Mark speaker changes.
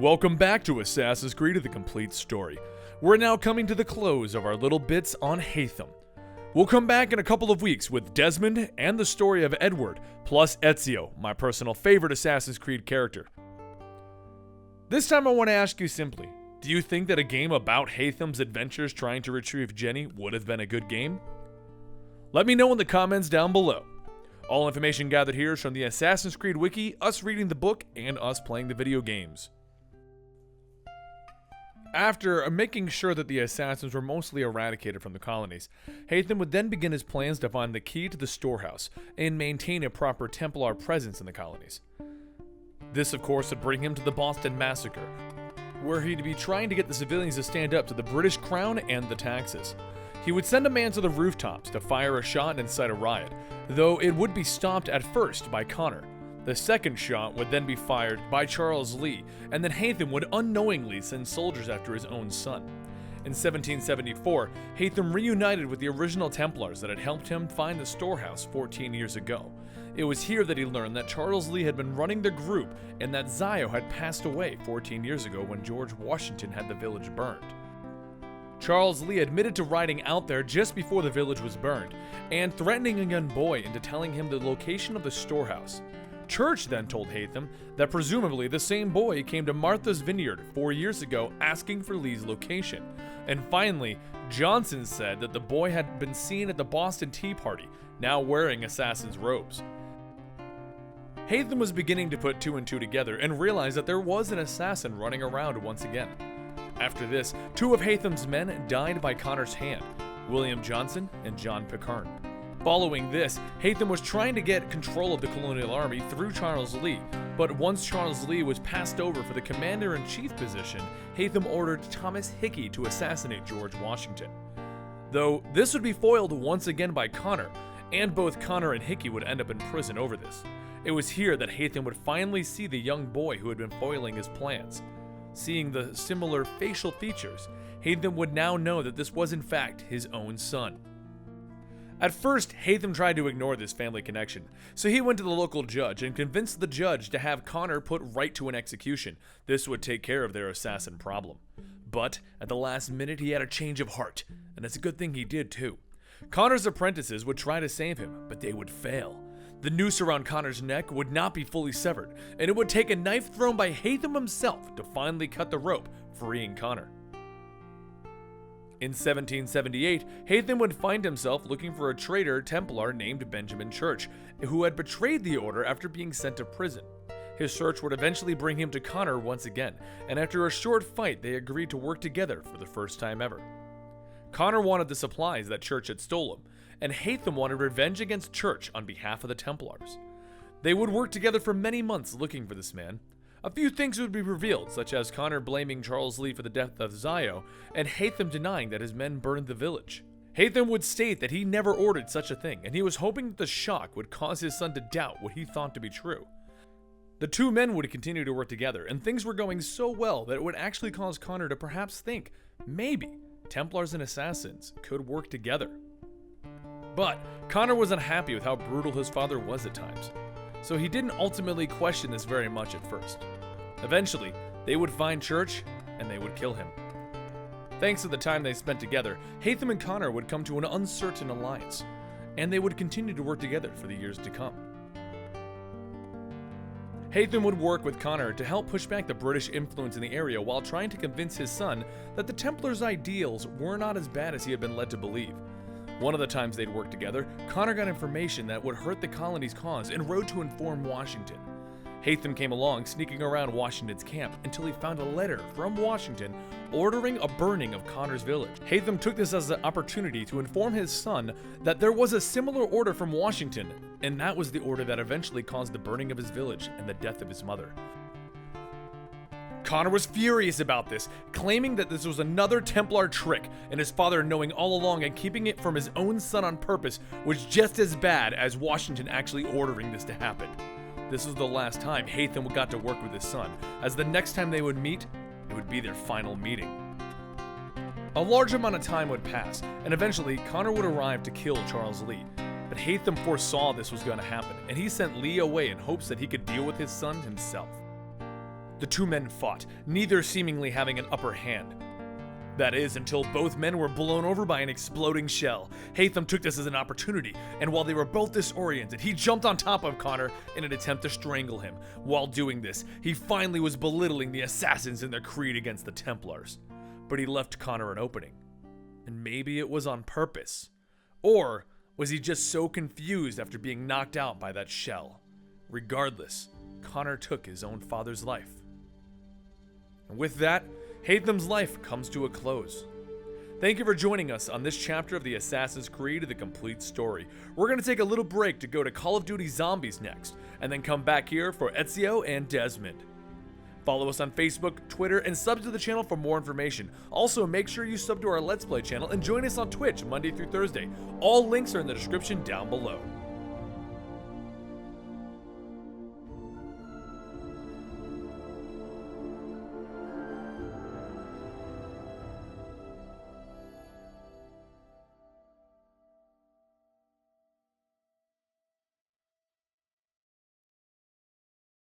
Speaker 1: Welcome back to Assassin's Creed: The Complete Story. We're now coming to the close of our little bits on Haytham. We'll come back in a couple of weeks with Desmond and the story of Edward, plus Ezio, my personal favorite Assassin's Creed character. This time I want to ask you simply, do you think that a game about Haytham's adventures trying to retrieve Jenny would have been a good game? Let me know in the comments down below. All information gathered here is from the Assassin's Creed Wiki, us reading the book, and us playing the video games. After making sure that the assassins were mostly eradicated from the colonies, Haytham would then begin his plans to find the key to the storehouse and maintain a proper Templar presence in the colonies. This, of course, would bring him to the Boston Massacre, where he'd be trying to get the civilians to stand up to the British Crown and the taxes. He would send a man to the rooftops to fire a shot and incite a riot, though it would be stopped at first by Connor. The second shot would then be fired by Charles Lee, and then Haytham would unknowingly send soldiers after his own son. In 1774, Haytham reunited with the original Templars that had helped him find the storehouse 14 years ago. It was here that he learned that Charles Lee had been running the group and that Zio had passed away 14 years ago when George Washington had the village burned. Charles Lee admitted to riding out there just before the village was burned and threatening a young boy into telling him the location of the storehouse. Church then told Haytham that presumably the same boy came to Martha's Vineyard 4 years ago asking for Lee's location. And finally, Johnson said that the boy had been seen at the Boston Tea Party, now wearing assassin's robes. Haytham was beginning to put two and two together and realized that there was an assassin running around once again. After this, two of Haytham's men died by Connor's hand, William Johnson and John Pitcairn. Following this, Haytham was trying to get control of the colonial army through Charles Lee, but once Charles Lee was passed over for the commander-in-chief position, Haytham ordered Thomas Hickey to assassinate George Washington. Though this would be foiled once again by Connor, and both Connor and Hickey would end up in prison over this. It was here that Haytham would finally see the young boy who had been foiling his plans. Seeing the similar facial features, Haytham would now know that this was in fact his own son. At first, Haytham tried to ignore this family connection, so he went to the local judge and convinced the judge to have Connor put right to an execution. This would take care of their assassin problem. But at the last minute, he had a change of heart, and it's a good thing he did too. Connor's apprentices would try to save him, but they would fail. The noose around Connor's neck would not be fully severed, and it would take a knife thrown by Haytham himself to finally cut the rope, freeing Connor. In 1778, Haytham would find himself looking for a traitor Templar named Benjamin Church, who had betrayed the order after being sent to prison. His search would eventually bring him to Connor once again, and after a short fight, they agreed to work together for the first time ever. Connor wanted the supplies that Church had stolen, and Haytham wanted revenge against Church on behalf of the Templars. They would work together for many months looking for this man. A few things would be revealed, such as Connor blaming Charles Lee for the death of Zio, and Haytham denying that his men burned the village. Haytham would state that he never ordered such a thing, and he was hoping that the shock would cause his son to doubt what he thought to be true. The two men would continue to work together, and things were going so well that it would actually cause Connor to perhaps think, maybe, Templars and assassins could work together. But Connor was unhappy with how brutal his father was at times, so he didn't ultimately question this very much at first. Eventually, they would find Church, and they would kill him. Thanks to the time they spent together, Haytham and Connor would come to an uncertain alliance, and they would continue to work together for the years to come. Haytham would work with Connor to help push back the British influence in the area while trying to convince his son that the Templars' ideals were not as bad as he had been led to believe. One of the times they'd worked together, Connor got information that would hurt the colony's cause and rode to inform Washington. Haytham came along, sneaking around Washington's camp until he found a letter from Washington ordering a burning of Connor's village. Haytham took this as an opportunity to inform his son that there was a similar order from Washington, and that was the order that eventually caused the burning of his village and the death of his mother. Connor was furious about this, claiming that this was another Templar trick, and his father knowing all along and keeping it from his own son on purpose was just as bad as Washington actually ordering this to happen. This was the last time Haytham got to work with his son, as the next time they would meet, it would be their final meeting. A large amount of time would pass, and eventually Connor would arrive to kill Charles Lee, but Haytham foresaw this was going to happen, and he sent Lee away in hopes that he could deal with his son himself. The two men fought, neither seemingly having an upper hand. That is, until both men were blown over by an exploding shell. Haytham took this as an opportunity, and while they were both disoriented, he jumped on top of Connor in an attempt to strangle him. While doing this, he finally was belittling the assassins in their creed against the Templars. But he left Connor an opening. And maybe it was on purpose. Or was he just so confused after being knocked out by that shell? Regardless, Connor took his own father's life. And with that, Haytham's life comes to a close. Thank you for joining us on this chapter of the Assassin's Creed, the complete story. We're going to take a little break to go to Call of Duty Zombies next, and then come back here for Ezio and Desmond. Follow us on Facebook, Twitter, and sub to the channel for more information. Also, make sure you sub to our Let's Play channel and join us on Twitch Monday through Thursday. All links are in the description down below.